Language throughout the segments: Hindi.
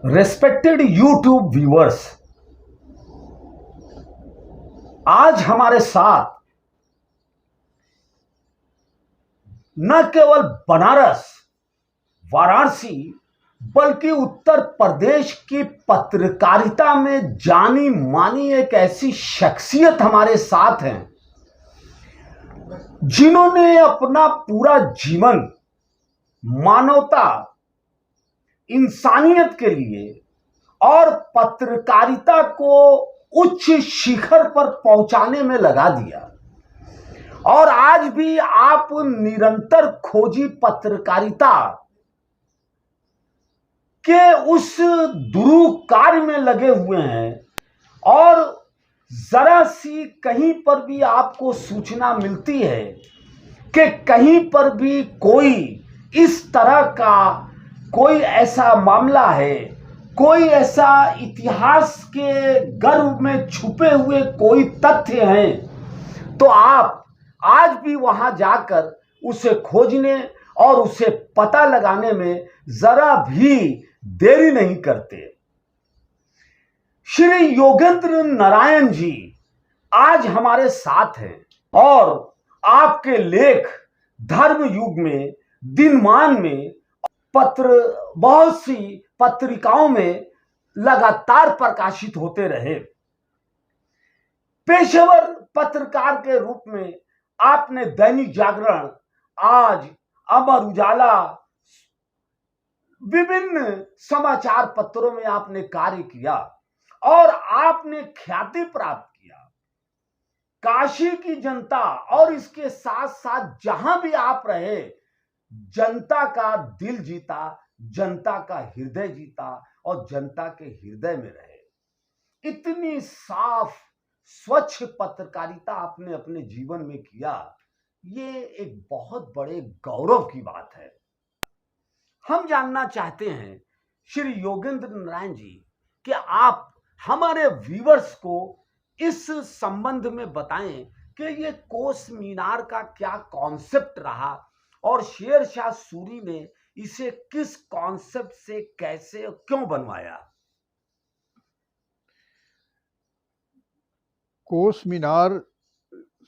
रेस्पेक्टेड यूट्यूब व्यूअर्स, आज हमारे साथ न केवल बनारस, वाराणसी, बल्कि उत्तर प्रदेश की पत्रकारिता में जानी मानी एक ऐसी शख्सियत हमारे साथ हैं जिन्होंने अपना पूरा जीवन मानवता, इंसानियत के लिए और पत्रकारिता को उच्च शिखर पर पहुंचाने में लगा दिया। और आज भी आप निरंतर खोजी पत्रकारिता के उस दुरूह कार्य में लगे हुए हैं और जरा सी कहीं पर भी आपको सूचना मिलती है कि कहीं पर भी कोई इस तरह का कोई ऐसा मामला है, कोई ऐसा इतिहास के गर्भ में छुपे हुए कोई तथ्य हैं, तो आप आज भी वहां जाकर उसे खोजने और उसे पता लगाने में जरा भी देरी नहीं करते। श्री योगेंद्र नारायण जी आज हमारे साथ हैं और आपके लेख धर्म युग में, दिनमान में, बहुत सी पत्रिकाओं में लगातार प्रकाशित होते रहे। पेशेवर पत्रकार के रूप में आपने दैनिक जागरण, आज, अमर उजाला, विभिन्न समाचार पत्रों में आपने कार्य किया और आपने ख्याति प्राप्त किया। काशी की जनता और इसके साथ साथ जहां भी आप रहे, जनता का दिल जीता, जनता का हृदय जीता और जनता के हृदय में रहे। इतनी साफ स्वच्छ पत्रकारिता आपने अपने जीवन में किया, ये एक बहुत बड़े गौरव की बात है। हम जानना चाहते हैं श्री योगेंद्र नारायण जी कि आप हमारे व्यूअर्स को इस संबंध में बताएं कि ये कोस मीनार का क्या कॉन्सेप्ट रहा और शेर शाह सूरी ने इसे किस कॉन्सेप्ट से कैसे और क्यों बनवाया। कोस मीनार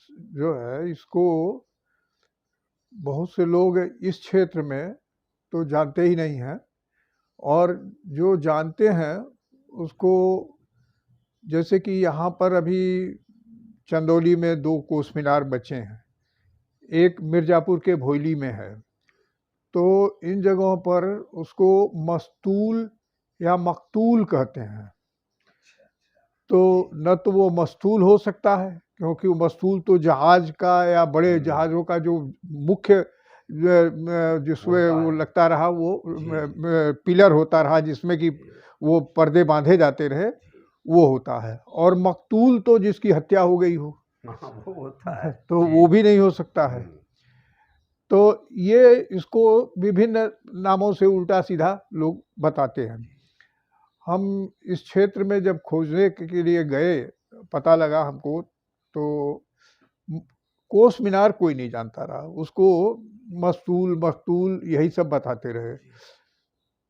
जो है, इसको बहुत से लोग इस क्षेत्र में तो जानते ही नहीं हैं, और जो जानते हैं उसको, जैसे कि यहाँ पर अभी चंदौली में 2 कोस मीनार बचे हैं, एक मिर्ज़ापुर के भोयली में है। तो इन जगहों पर उसको मस्तूल या मकतूल कहते हैं। तो न तो वो मस्तूल हो सकता है, क्योंकि वो मस्तूल तो जहाज का या बड़े जहाज़ों का जो मुख्य जिसमें वो लगता रहा, वो पिलर होता रहा जिसमें कि वो पर्दे बांधे जाते रहे, वो होता है। और मकतूल तो जिसकी हत्या हो गई हो, वो होता है, तो वो भी नहीं हो सकता है। तो ये इसको विभिन्न नामों से उल्टा सीधा लोग बताते हैं। हम इस क्षेत्र में जब खोजने के लिए गए, पता लगा हमको, तो कोस मीनार कोई नहीं जानता रहा, उसको मस्तूल मकतूल यही सब बताते रहे।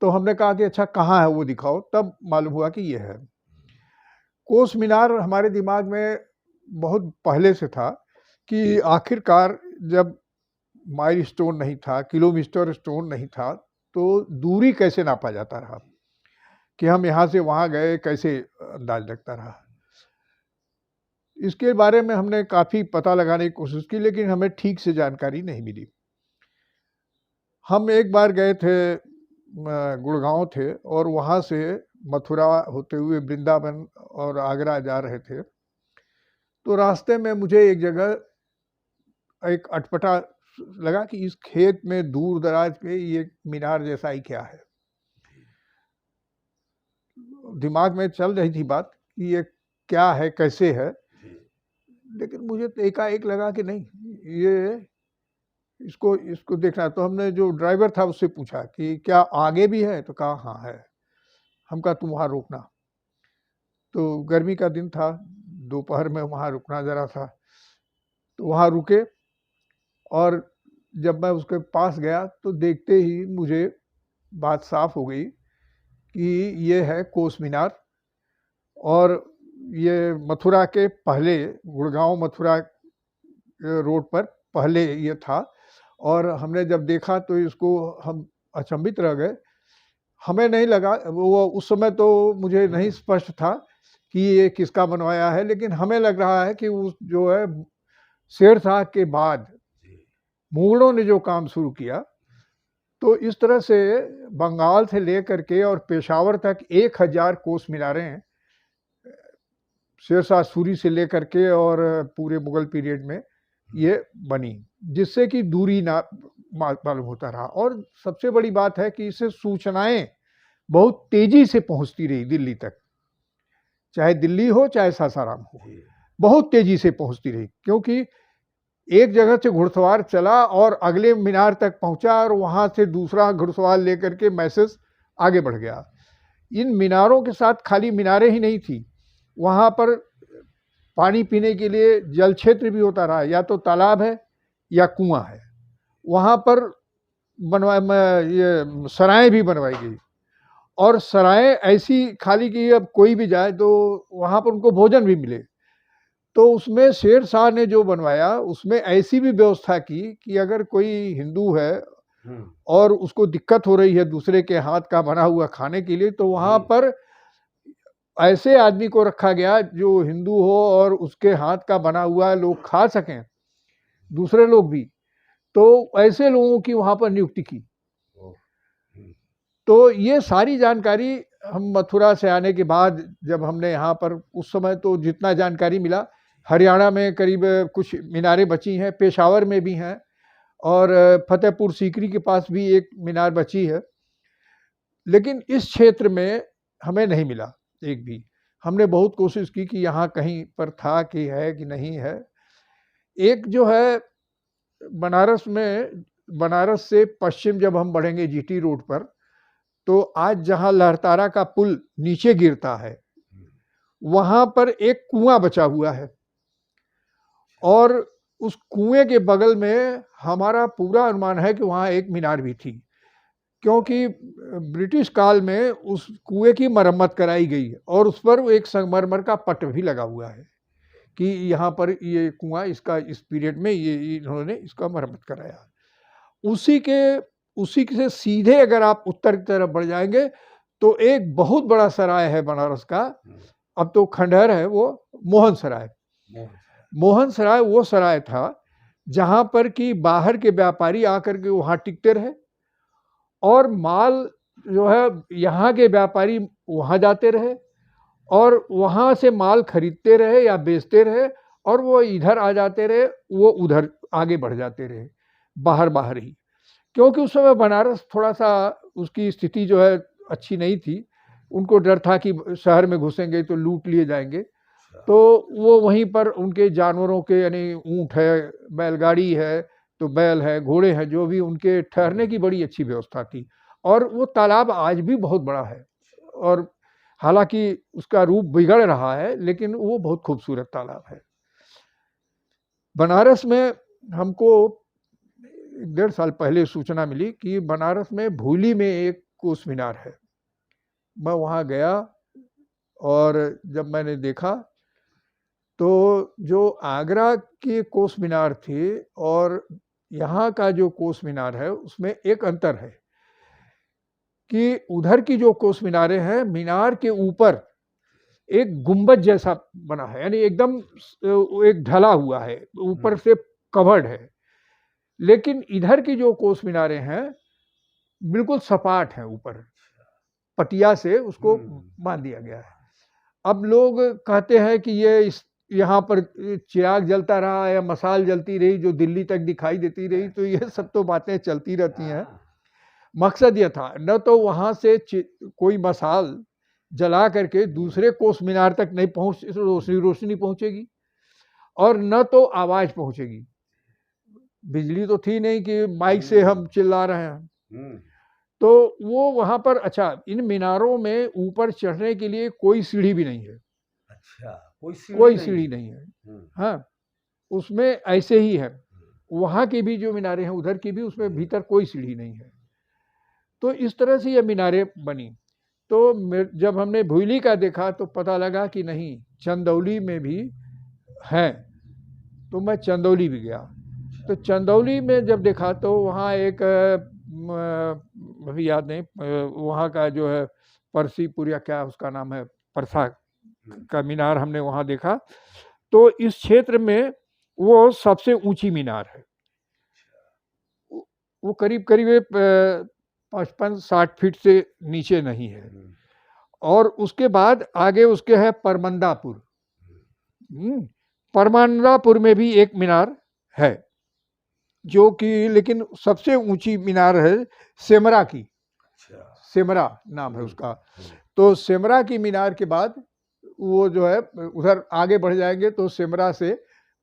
तो हमने कहा कि अच्छा कहाँ है वो दिखाओ, तब मालूम हुआ कि ये है। कोस मीनार हमारे दिमाग में बहुत पहले से था कि आखिरकार जब माइल स्टोन नहीं था, किलोमीटर स्टोन नहीं था, तो दूरी कैसे नापा जाता रहा, कि हम यहाँ से वहाँ गए, कैसे अंदाज लगता रहा। इसके बारे में हमने काफ़ी पता लगाने की कोशिश की, लेकिन हमें ठीक से जानकारी नहीं मिली। हम एक बार गए थे, गुड़गांव थे, और वहाँ से मथुरा होते हुए वृंदावन और आगरा जा रहे थे। तो रास्ते में मुझे एक जगह एक अटपटा लगा कि इस खेत में दूर दराज पे ये मीनार जैसा ही क्या है। दिमाग में चल रही थी बात कि ये क्या है, कैसे है, लेकिन मुझे तो एकाएक लगा कि नहीं, ये इसको देखना। तो हमने जो ड्राइवर था उससे पूछा कि क्या आगे भी है, तो कहा हाँ है। हम कहा तुम वहाँ रुकना। तो गर्मी का दिन था, दोपहर में वहाँ रुकना जरा था, तो वहाँ रुके। और जब मैं उसके पास गया तो देखते ही मुझे बात साफ हो गई कि ये है कोस मीनार, और ये मथुरा के पहले, गुड़गांव मथुरा रोड पर पहले ये था। और हमने जब देखा तो इसको हम अचंभित रह गए। हमें नहीं लगा, वो उस समय तो मुझे नहीं स्पष्ट था कि ये किसका बनवाया है, लेकिन हमें लग रहा है कि उस जो है शेरशाह के बाद मुगलों ने जो काम शुरू किया, तो इस तरह से बंगाल से लेकर के और पेशावर तक 1000 कोस मीनारें शेरशाह सूरी से लेकर के और पूरे मुगल पीरियड में ये बनी, जिससे कि दूरी ना मालूम होता रहा। और सबसे बड़ी बात है कि इससे सूचनाएं बहुत तेजी से पहुंचती रही दिल्ली तक, चाहे दिल्ली हो चाहे सासाराम हो, बहुत तेजी से पहुंचती रही, क्योंकि एक जगह से घुड़सवार चला और अगले मीनार तक पहुंचा और वहां से दूसरा घुड़सवार लेकर के मैसेज आगे बढ़ गया। इन मीनारों के साथ खाली मीनारें ही नहीं थी, वहां पर पानी पीने के लिए जल क्षेत्र भी होता रहा, या तो तालाब है या कुआं है। वहां पर ये सराय भी बनवाई गई, और सराय ऐसी खाली कि अब कोई भी जाए तो वहां पर उनको भोजन भी मिले। तो उसमें शेरशाह ने जो बनवाया उसमें ऐसी भी व्यवस्था की कि अगर कोई हिंदू है और उसको दिक्कत हो रही है दूसरे के हाथ का बना हुआ खाने के लिए, तो वहां पर ऐसे आदमी को रखा गया जो हिंदू हो और उसके हाथ का बना हुआ लोग खा सकें, दूसरे लोग भी। तो ऐसे लोगों की वहां पर नियुक्ति की। तो ये सारी जानकारी हम मथुरा से आने के बाद जब हमने यहाँ पर, उस समय तो जितना जानकारी मिला, हरियाणा में करीब कुछ मीनारें बची हैं, पेशावर में भी हैं, और फतेहपुर सीकरी के पास भी एक मीनार बची है, लेकिन इस क्षेत्र में हमें नहीं मिला एक भी। हमने बहुत कोशिश की कि यहाँ कहीं पर था कि है कि नहीं है। एक जो है बनारस में, बनारस से पश्चिम जब हम बढ़ेंगे जीटी रोड पर, तो आज जहाँ लहरतारा का पुल नीचे गिरता है वहां पर एक कुआं बचा हुआ है, और उस कुएं के बगल में हमारा पूरा अनुमान है कि वहां एक मीनार भी थी, क्योंकि ब्रिटिश काल में उस कुएं की मरम्मत कराई गई और उस पर एक संगमरमर का पट भी लगा हुआ है कि यहाँ पर ये कुआं, इसका इस पीरियड में ये इन्होंने इसका मरम्मत कराया। उसी से सीधे अगर आप उत्तर की तरफ बढ़ जाएंगे तो एक बहुत बड़ा सराय है बनारस का, अब तो खंडहर है, वो मोहन सराय। मोहन सराय वो सराय था जहां पर कि बाहर के व्यापारी आकर के वहां टिकते रहे, और माल जो है यहाँ के व्यापारी वहां जाते रहे और वहां से माल खरीदते रहे या बेचते रहे, और वो इधर आ जाते रहे, वो उधर आगे बढ़ जाते रहे, बाहर बाहर ही। क्योंकि उस समय बनारस थोड़ा सा उसकी स्थिति जो है अच्छी नहीं थी, उनको डर था कि शहर में घुसेंगे तो लूट लिए जाएंगे, तो वो वहीं पर उनके जानवरों के, यानी ऊंट है, बैलगाड़ी है तो बैल है, घोड़े हैं, जो भी उनके ठहरने की बड़ी अच्छी व्यवस्था थी। और वो तालाब आज भी बहुत बड़ा है, और हालांकि उसका रूप बिगड़ रहा है, लेकिन वो बहुत खूबसूरत तालाब है। बनारस में हमको 1.5 साल पहले सूचना मिली कि बनारस में भूली में एक कोस मीनार है। मैं वहाँ गया और जब मैंने देखा तो जो आगरा के कोस मीनार थे और यहाँ का जो कोस मीनार है उसमें एक अंतर है कि उधर की जो कोस मीनारें हैं, मीनार के ऊपर एक गुंबद जैसा बना है, यानी एकदम एक ढला हुआ है, ऊपर से कवर्ड है। लेकिन इधर की जो कोस मीनारें हैं बिल्कुल सपाट है, ऊपर पटिया से उसको बांध दिया गया है। अब लोग कहते हैं कि ये यहाँ पर चिराग जलता रहा या मसाल जलती रही जो दिल्ली तक दिखाई देती रही, तो ये सब तो बातें चलती रहती हैं। मकसद ये था, न तो वहाँ से कोई मसाल जला करके दूसरे कोस मीनार तक नहीं पहुँच रोशनी पहुँचेगी, और न तो आवाज़ पहुँचेगी। बिजली तो थी नहीं कि माइक से हम चिल्ला रहे हैं। तो वो वहाँ पर, अच्छा, इन मीनारों में ऊपर चढ़ने के लिए कोई सीढ़ी भी नहीं है। अच्छा, कोई सीढ़ी नहीं है। हाँ, उसमें ऐसे ही है। वहाँ की भी जो मीनारें हैं उधर की भी, उसमें भीतर कोई सीढ़ी नहीं है। तो इस तरह से ये मीनारें बनी। तो जब हमने भुइली का देखा तो पता लगा कि नहीं, चंदौली में भी हैं। तो मैं चंदौली भी गया। तो चंदौली में जब देखा तो वहाँ एक अभी याद नहीं, वहाँ का जो है परसीपुर या क्या उसका नाम है, परसा का मीनार हमने वहाँ देखा। तो इस क्षेत्र में वो सबसे ऊंची मीनार है। वो करीब करीब 55-60 फीट से नीचे नहीं है। और उसके बाद आगे उसके है परमंदापुर। परमंदापुर में भी एक मीनार है, जो कि लेकिन सबसे ऊंची मीनार है सेमरा की। सेमरा नाम है उसका। तो सेमरा की मीनार के बाद वो जो है उधर आगे बढ़ जाएंगे तो सेमरा से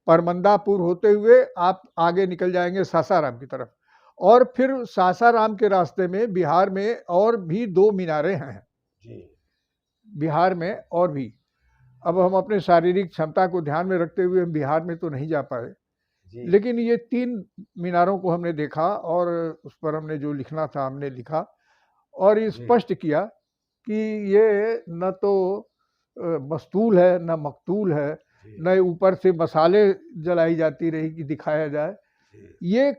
परमंदापुर होते हुए आप आगे निकल जाएंगे सासाराम की तरफ। और फिर सासाराम के रास्ते में बिहार में और भी 2 मीनारें हैं बिहार में और भी। अब हम अपने शारीरिक क्षमता को ध्यान में रखते हुए हम बिहार में तो नहीं जा पाए, लेकिन ये 3 मीनारों को हमने देखा और उस पर हमने जो लिखना था हमने लिखा और ये स्पष्ट किया कि ये न तो मस्तूल है न मकतूल है, न ऊपर से मसाले जलाई जाती रही कि दिखाया जाए। ये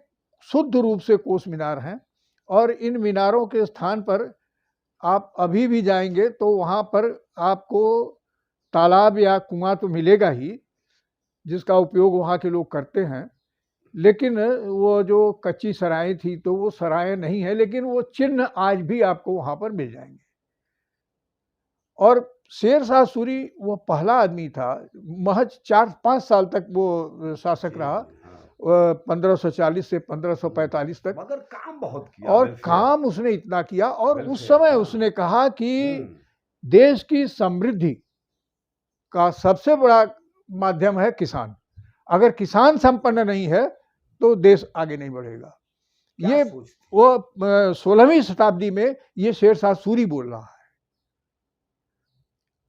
शुद्ध रूप से कोस मीनार हैं। और इन मीनारों के स्थान पर आप अभी भी जाएंगे तो वहाँ पर आपको तालाब या कुआं तो मिलेगा ही, जिसका उपयोग वहाँ के लोग करते हैं। लेकिन वो जो कच्ची सराएं थी तो वो सराएं नहीं है, लेकिन वो चिन्ह आज भी आपको वहाँ पर मिल जाएंगे। और शेर शाह सूरी वो पहला आदमी था, महज 4-5 साल तक वो शासक रहा, 1540 से 1545 तक। मगर काम बहुत किया। और काम उसने इतना किया और उस समय उसने कहा कि देश की समृद्धि का सबसे बड़ा माध्यम है किसान। अगर किसान संपन्न नहीं है तो देश आगे नहीं बढ़ेगा। ये वो 16वीं शताब्दी में ये शेर शाह सूरी बोल रहा है।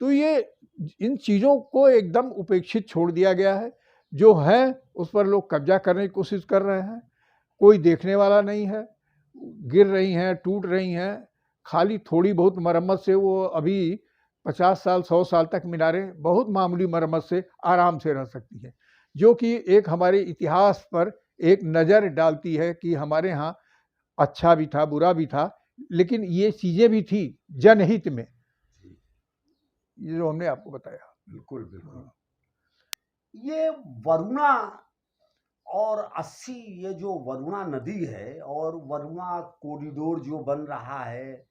तो ये इन चीज़ों को एकदम उपेक्षित छोड़ दिया गया है। जो है उस पर लोग कब्जा करने की कोशिश कर रहे हैं, कोई देखने वाला नहीं है। गिर रही हैं, टूट रही हैं, खाली थोड़ी बहुत मरम्मत से वो अभी 50 साल 100 साल तक मीनारें बहुत मामूली मरम्मत से आराम से रह सकती हैं, जो कि एक हमारे इतिहास पर एक नज़र डालती है कि हमारे यहाँ अच्छा भी था बुरा भी था, लेकिन ये चीज़ें भी थी जनहित में, ये जो हमने आपको बताया। बिल्कुल बिल्कुल। ये वरुणा और 80 ये जो वरुणा नदी है और वरुणा कॉरिडोर जो बन रहा है,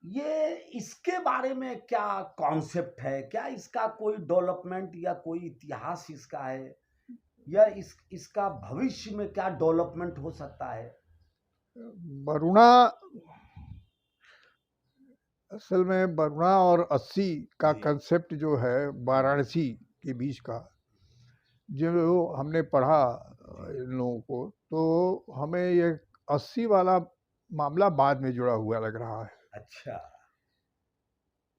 ये इसके बारे में क्या कॉन्सेप्ट है? क्या इसका कोई डेवलपमेंट या कोई इतिहास इसका है, या इसका भविष्य में क्या डेवलपमेंट हो सकता है? वरुणा असल में वरुणा और 80 का कंसेप्ट जो है वाराणसी के बीच का, जो हमने पढ़ा इन लोगों को, तो हमें ये 80 वाला मामला बाद में जुड़ा हुआ लग रहा है। अच्छा।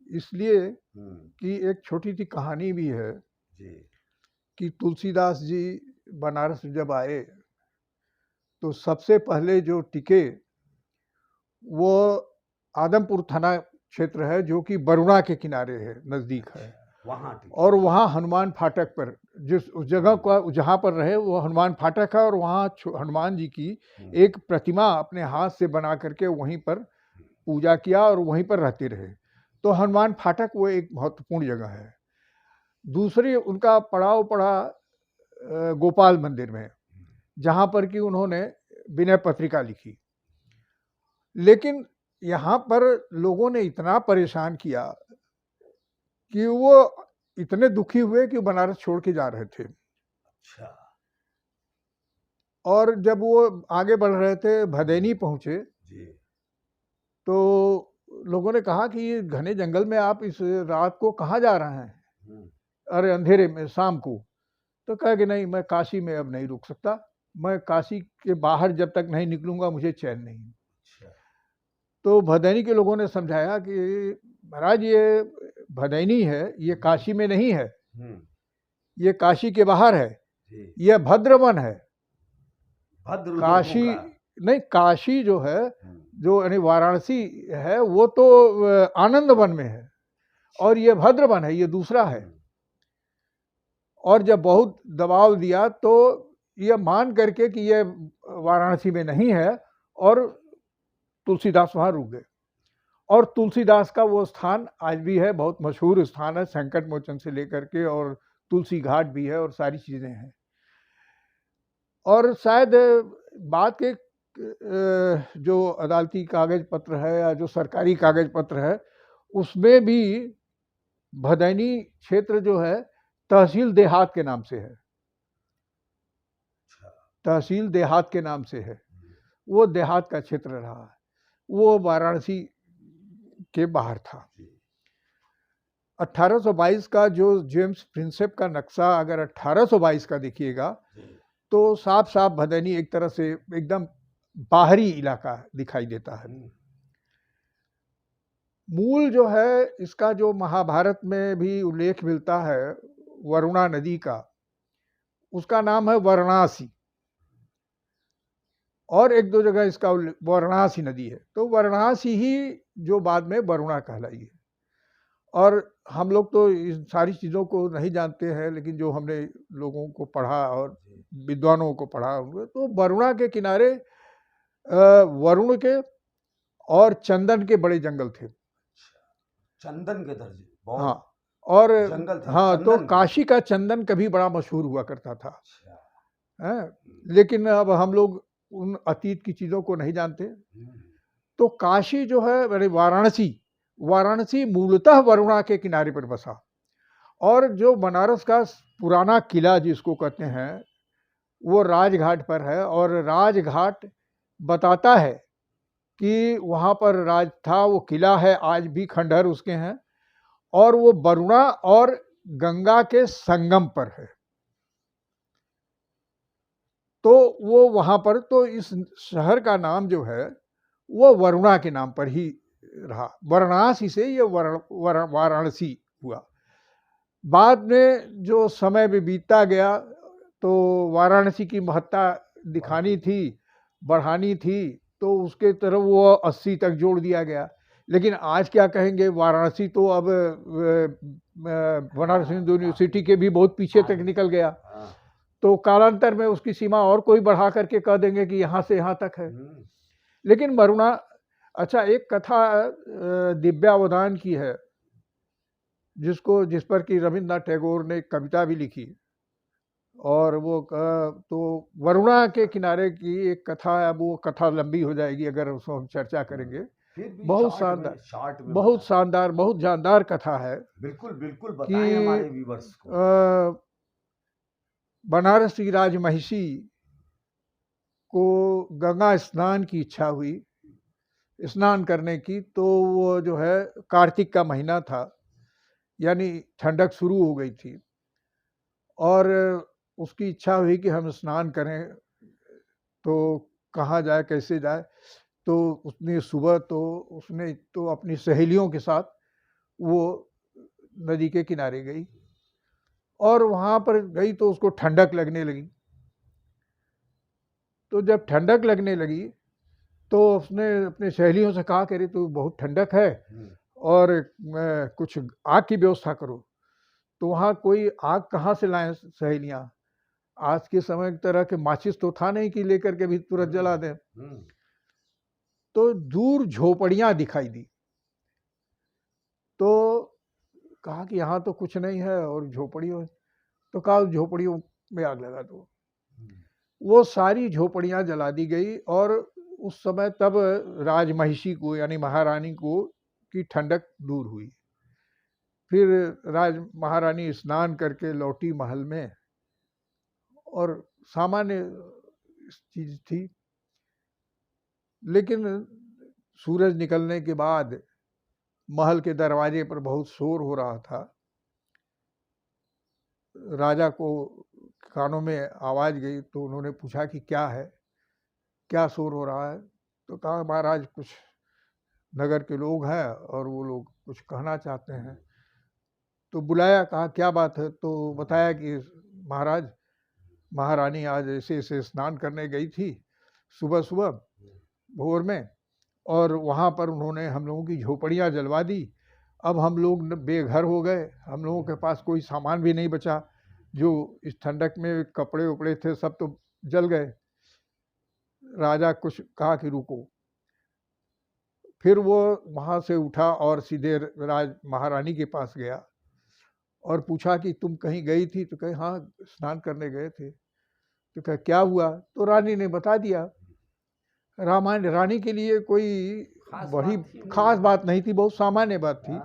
इसलिए कि एक छोटी सी कहानी भी है कि तुलसीदास जी बनारस जब आए तो सबसे पहले जो टिके वो आदमपुर थाना क्षेत्र है, जो कि वरुणा के किनारे है, नज़दीक है वहाँ। और वहाँ हनुमान फाटक पर जिस उस जगह का जहाँ पर रहे वो हनुमान फाटक है, और वहाँ हनुमान जी की एक प्रतिमा अपने हाथ से बना करके वहीं पर पूजा किया और वहीं पर रहते रहे। तो हनुमान फाटक वो एक महत्वपूर्ण जगह है। दूसरी उनका पड़ाव पड़ा गोपाल मंदिर में, जहाँ पर कि उन्होंने विनय पत्रिका लिखी। लेकिन यहाँ पर लोगों ने इतना परेशान किया कि वो इतने दुखी हुए कि बनारस छोड़ के जा रहे थे। अच्छा। और जब वो आगे बढ़ रहे थे, भदैनी पहुँचे, तो लोगों ने कहा कि ये घने जंगल में आप इस रात को कहाँ जा रहे हैं? अरे अंधेरे में, शाम को। तो कहा कि नहीं, मैं काशी में अब नहीं रुक सकता, मैं काशी के बाहर जब तक नहीं निकलूंगा मुझे चैन नहीं। तो भदैनी के लोगों ने समझाया कि महाराज ये भदैनी है, ये काशी में नहीं है, ये काशी के बाहर है, यह भद्रवन है। भद्र काशी नहीं, काशी जो है, हम्म, जो यानी वाराणसी है, वो तो आनंद वन में है, और ये भद्र वन है, ये दूसरा है। हम्म, और जब बहुत दबाव दिया तो ये मान करके कि ये वाराणसी में नहीं है, और तुलसीदास वहाँ रुक गए। और तुलसीदास का वो स्थान आज भी है, बहुत मशहूर स्थान है, संकट मोचन से लेकर के, और तुलसी घाट भी है, और सारी चीज़ें हैं। और शायद बात के जो अदालती कागज पत्र है या जो सरकारी कागज पत्र है, उसमें भी भदैनी क्षेत्र जो है तहसील देहात के नाम से है, अच्छा, तहसील देहात के नाम से है। वो देहात का क्षेत्र रहा है, वो वाराणसी के बाहर था। जी, 1822 का जो जेम्स प्रिंसेप का नक्शा अगर 1822 का देखिएगा, जी, तो साफ साफ भदैनी एक तरह से एकदम बाहरी इलाका दिखाई देता है। मूल जो है इसका, जो महाभारत में भी उल्लेख मिलता है वरुणा नदी का, उसका नाम है वाराणसी, और एक दो जगह इसका वाराणसी नदी है, तो वाराणसी ही जो बाद में वरुणा कहलाई है। और हम लोग तो इन सारी चीज़ों को नहीं जानते हैं, लेकिन जो हमने लोगों को पढ़ा और विद्वानों को पढ़ा, तो वरुणा के किनारे वरुण के और चंदन के बड़े जंगल थे। चंदन के दर्जे बहुत हाँ, और जंगल थे हाँ, तो चंदन के। काशी का चंदन कभी बड़ा मशहूर हुआ करता था, अच्छा, हैं? लेकिन अब हम लोग उन अतीत की चीज़ों को नहीं जानते। हम्म, तो काशी जो है, अरे वाराणसी, वाराणसी मूलतः वरुणा के किनारे पर बसा। और जो बनारस का पुराना किला जिसको कहते हैं, वो राजघाट पर है, और राजघाट बताता है कि वहाँ पर राज था, वो किला है, आज भी खंडहर उसके हैं, और वो वरुणा और गंगा के संगम पर है। तो वो वहाँ पर, तो इस शहर का नाम जो है वो वरुणा के नाम पर ही रहा, वाराणसी से ये वाराणसी हुआ। बाद में जो समय भी बीतता गया, तो वाराणसी की महत्ता दिखानी थी, बढ़ानी थी, तो उसके तरफ वो 80 तक जोड़ दिया गया। लेकिन आज क्या कहेंगे, वाराणसी तो अब बनारस हिंदू यूनिवर्सिटी के भी बहुत पीछे तक निकल गया। हाँ, तो कालांतर में उसकी सीमा और कोई बढ़ा करके कह देंगे कि यहाँ से यहाँ तक है। लेकिन वरुणा, अच्छा, एक कथा दिव्यावधान की है, जिस पर कि रविन्द्रनाथ टैगोर ने एक कविता भी लिखी, और वो तो वरुणा के किनारे की एक कथा है। अब वो कथा लंबी हो जाएगी अगर उसको हम चर्चा करेंगे। फिर भी बहुत शॉर्ट में शानदार, शॉर्ट में बहुत बता। शानदार, बहुत जानदार कथा है बिल्कुल बिल्कुल कि बताएं हमारे व्यूवर्स को। बनारस की राजमहिषी को गंगा स्नान की इच्छा हुई, स्नान करने की। तो वो जो है, कार्तिक का महीना था, यानी ठंडक शुरू हो गई थी, और उसकी इच्छा हुई कि हम स्नान करें, तो कहाँ जाए, कैसे जाए। तो उसने सुबह तो उसने तो अपनी सहेलियों के साथ वो नदी के किनारे गई, और वहाँ पर गई तो उसको ठंडक लगने लगी। तो जब ठंडक लगने लगी, तो उसने अपनी सहेलियों से कहा, कह रही तो बहुत ठंडक है, और कुछ आग की व्यवस्था करो। तो वहाँ कोई आग कहाँ से लाएं सहेलियाँ, आज के समय की तरह के माचिस तो था नहीं कि लेकर के भी तुरंत जला दें। तो दूर झोपड़ियाँ दिखाई दी, तो कहा कि यहाँ तो कुछ नहीं है, और झोपड़ियों, तो कहा झोपड़ियों में आग लगा दो। वो सारी झोपड़ियाँ जला दी गई, और उस समय तब राजमहिषी को, यानी महारानी को, की ठंडक दूर हुई। फिर राज महारानी स्नान करके लौटी महल में, और सामान्य चीज थी। लेकिन सूरज निकलने के बाद महल के दरवाजे पर बहुत शोर हो रहा था। राजा को कानों में आवाज गई, तो उन्होंने पूछा कि क्या है, क्या शोर हो रहा है। तो कहा, महाराज कुछ नगर के लोग हैं, और वो लोग कुछ कहना चाहते हैं। तो बुलाया, कहा क्या बात है। तो बताया कि महाराज, महारानी आज ऐसे ऐसे स्नान करने गई थी सुबह सुबह, भोर में, और वहाँ पर उन्होंने हम लोगों की झोपड़ियाँ जलवा दी। अब हम लोग बेघर हो गए, हम लोगों के पास कोई सामान भी नहीं बचा। जो इस ठंडक में कपड़े उपड़े थे सब तो जल गए। राजा कुछ कहा कि रुको। फिर वो वहाँ से उठा और सीधे राज महारानी के पास गया और पूछा कि तुम कहीं गई थी? तो कहे हाँ, स्नान करने गए थे। तो कहे क्या हुआ? तो रानी ने बता दिया। रानी के लिए कोई बड़ी खास बात नहीं थी, बहुत सामान्य बात थी।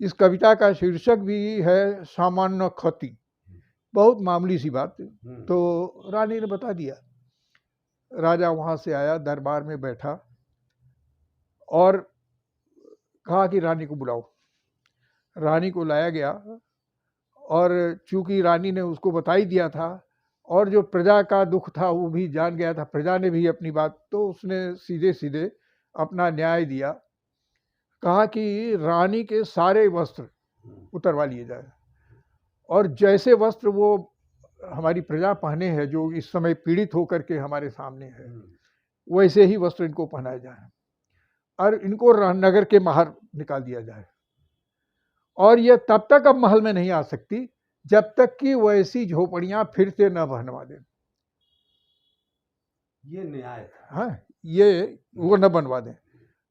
इस कविता का शीर्षक भी है सामान्य क्षति, बहुत मामूली सी बात। तो रानी ने बता दिया। राजा वहाँ से आया, दरबार में बैठा और कहा कि रानी को बुलाओ। रानी को लाया गया और चूंकि रानी ने उसको बता ही दिया था और जो प्रजा का दुख था वो भी जान गया था, प्रजा ने भी अपनी बात, तो उसने सीधे सीधे अपना न्याय दिया। कहा कि रानी के सारे वस्त्र उतरवा लिए जाए और जैसे वस्त्र वो हमारी प्रजा पहने हैं, जो इस समय पीड़ित होकर के हमारे सामने है, वैसे ही वस्त्र इनको पहनाए जाए और इनको नगर के बाहर निकाल दिया जाए। और ये तब तक अब महल में नहीं आ सकती जब तक कि वैसी झोपड़ियां फिर से न बनवा दें। ये न्याय था। हाँ, ये वो न बनवा दें,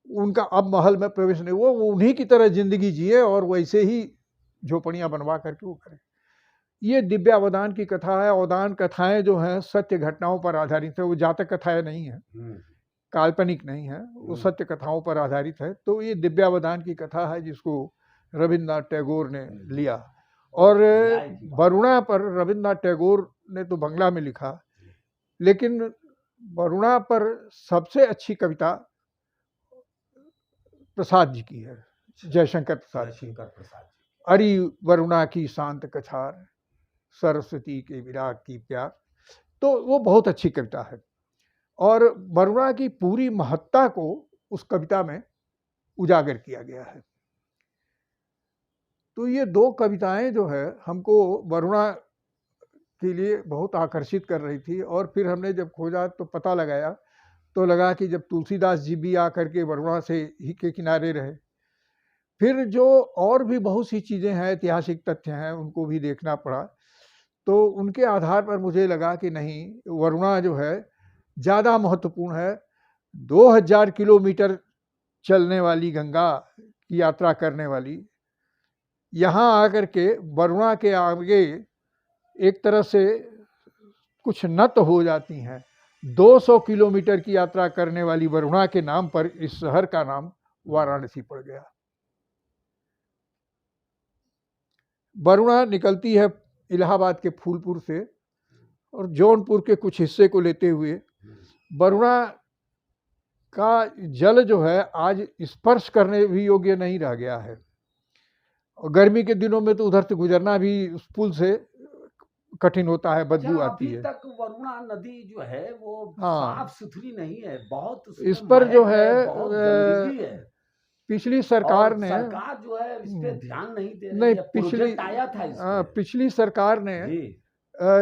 उनका अब महल में प्रवेश नहीं। वो उन्हीं की तरह जिंदगी जिए और वैसे ही झोपड़ियां बनवा करके वो करें। ये दिव्यावदान की कथा है। अवदान कथाएं जो हैं सत्य घटनाओं पर आधारित है, वो जातक कथाएं नहीं है, काल्पनिक नहीं है, वो सत्य कथाओं पर आधारित है। तो ये दिव्यावदान की कथा है जिसको रविन्द्रनाथ टैगोर ने लिया। और वरुणा पर रविन्द्रनाथ टैगोर ने तो बंगला में लिखा, लेकिन वरुणा पर सबसे अच्छी कविता प्रसाद जी की है, जयशंकर प्रसाद जी। अरि वरुणा की शांत कछार, सरस्वती के विराग की प्यार। तो वो बहुत अच्छी कविता है और वरुणा की पूरी महत्ता को उस कविता में उजागर किया गया है। तो ये दो कविताएं जो है हमको वरुणा के लिए बहुत आकर्षित कर रही थी। और फिर हमने जब खोजा तो पता लगाया तो लगा कि जब तुलसीदास जी भी आकर के वरुणा से ही के किनारे रहे। फिर जो और भी बहुत सी चीज़ें हैं, ऐतिहासिक तथ्य हैं, उनको भी देखना पड़ा। तो उनके आधार पर मुझे लगा कि नहीं, वरुणा जो है ज़्यादा महत्वपूर्ण है। 2000 किलोमीटर चलने वाली गंगा की यात्रा करने वाली, यहाँ आकर के वरुणा के आगे एक तरह से कुछ नत हो जाती हैं। 200 किलोमीटर की यात्रा करने वाली वरुणा के नाम पर इस शहर का नाम वाराणसी पड़ गया। वरुणा निकलती है इलाहाबाद के फूलपुर से और जौनपुर के कुछ हिस्से को लेते हुए। वरुणा का जल जो है आज स्पर्श करने भी योग्य नहीं रह गया है और गर्मी के दिनों में तो उधर से गुजरना भी उस पुल से कठिन होता है, बदबू आती है। अभी तक वरुणा नदी जो है वो साफ सुथरी नहीं है, बहुत इस पर जो है, बहुत गंदगी है। पिछली सरकार ने, सरकार जो है इस पे ध्यान नहीं दे रही है। प्रोजेक्ट आया था इस पे, पिछली सरकार ने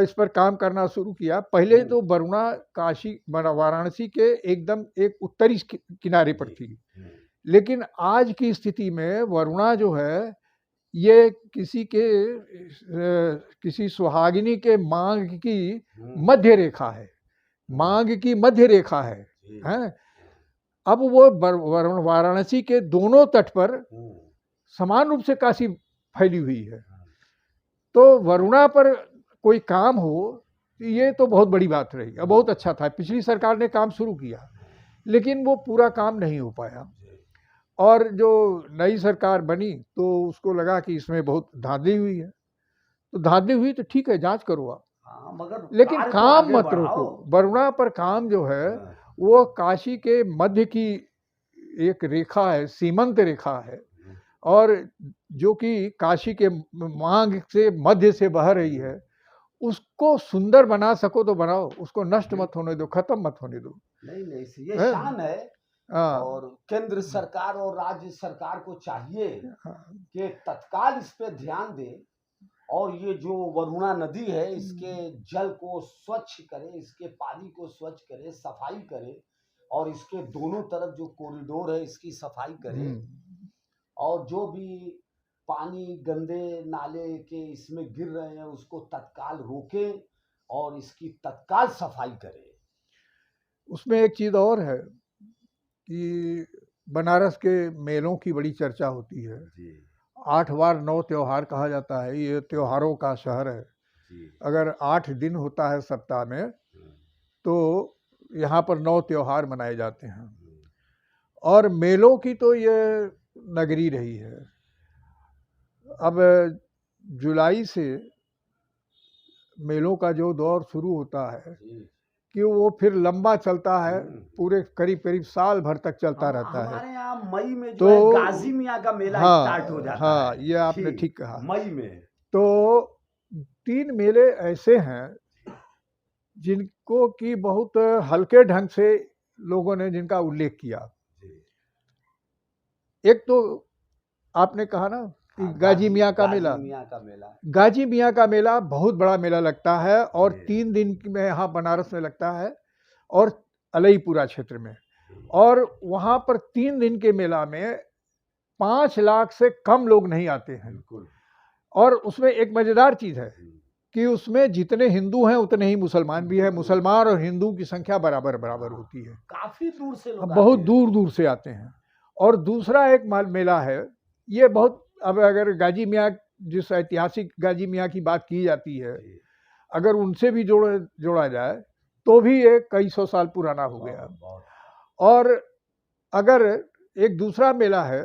इस पर काम करना शुरू किया। पहले तो वरुणा काशी वाराणसी के एकदम एक उत्तरी किनारे पर थी, लेकिन आज की स्थिति में वरुणा जो है ये किसी सुहागिनी के मांग की मध्य रेखा है, मांग की मध्य रेखा है, हैं? अब वो वाराणसी के दोनों तट पर समान रूप से काशी फैली हुई है। तो वरुणा पर कोई काम हो ये तो बहुत बड़ी बात रही। अब बहुत अच्छा था, पिछली सरकार ने काम शुरू किया लेकिन वो पूरा काम नहीं हो पाया। और जो नई सरकार बनी तो उसको लगा कि इसमें बहुत धांधली हुई है, तो धांधली हुई तो ठीक है, जांच करो आप, मगर लेकिन काम मत रोको। वरुणा पर काम जो है वो काशी के मध्य की एक रेखा है, सीमंत रेखा है, और जो कि काशी के मांग से मध्य से बह रही है। उसको सुंदर बना सको तो बनाओ, उसको नष्ट मत होने दो, खत्म मत होने दो। नहीं, ये शान है। और केंद्र सरकार और राज्य सरकार को चाहिए कि तत्काल इस पे ध्यान दे और ये जो वरुणा नदी है इसके जल को स्वच्छ करे, इसके पानी को स्वच्छ करे, सफाई करे और इसके दोनों तरफ जो कॉरिडोर है इसकी सफाई करे, और जो भी पानी गंदे नाले के इसमें गिर रहे हैं उसको तत्काल रोके और इसकी तत्काल सफाई करे। उसमें एक चीज़ और है कि बनारस के मेलों की बड़ी चर्चा होती है। जी 8 बार 9 त्योहार कहा जाता है, ये त्योहारों का शहर है। जी। अगर 8 दिन होता है सप्ताह में तो यहाँ पर 9 त्योहार मनाए जाते हैं, और मेलों की तो ये नगरी रही है। अब जुलाई से मेलों का जो दौर शुरू होता है कि वो फिर लंबा चलता है, पूरे करीब करीब साल भर तक चलता रहता है। हमारे यहाँ मई में जो तो है गाजी मियाँ का मेला स्टार्ट हो जाता हाँ, है। ये आपने ठीक कहा। मई में तो 3 मेले ऐसे हैं जिनको कि बहुत हल्के ढंग से लोगों ने जिनका उल्लेख किया। एक तो आपने कहा ना कि गाजी मियाँ का मेला। गाजी मियाँ का मेला बहुत बड़ा मेला लगता है और 3 दिन में यहाँ बनारस में लगता है और अलईपुरा क्षेत्र में, और वहाँ पर 3 दिन के मेला में 5 लाख से कम लोग नहीं आते हैं। और उसमें एक मजेदार चीज है कि उसमें जितने हिंदू हैं उतने ही मुसलमान भी है। मुसलमान और हिंदू की संख्या बराबर बराबर होती है। काफी दूर से लोग बहुत दूर दूर से आते हैं। और दूसरा एक मेला है, ये बहुत, अब अगर गाजी मियाँ, जिस ऐतिहासिक गाजी मियाँ की बात की जाती है, अगर उनसे भी जोड़ा जाए तो भी ये कई सौ साल पुराना हो गया। और अगर एक दूसरा मेला है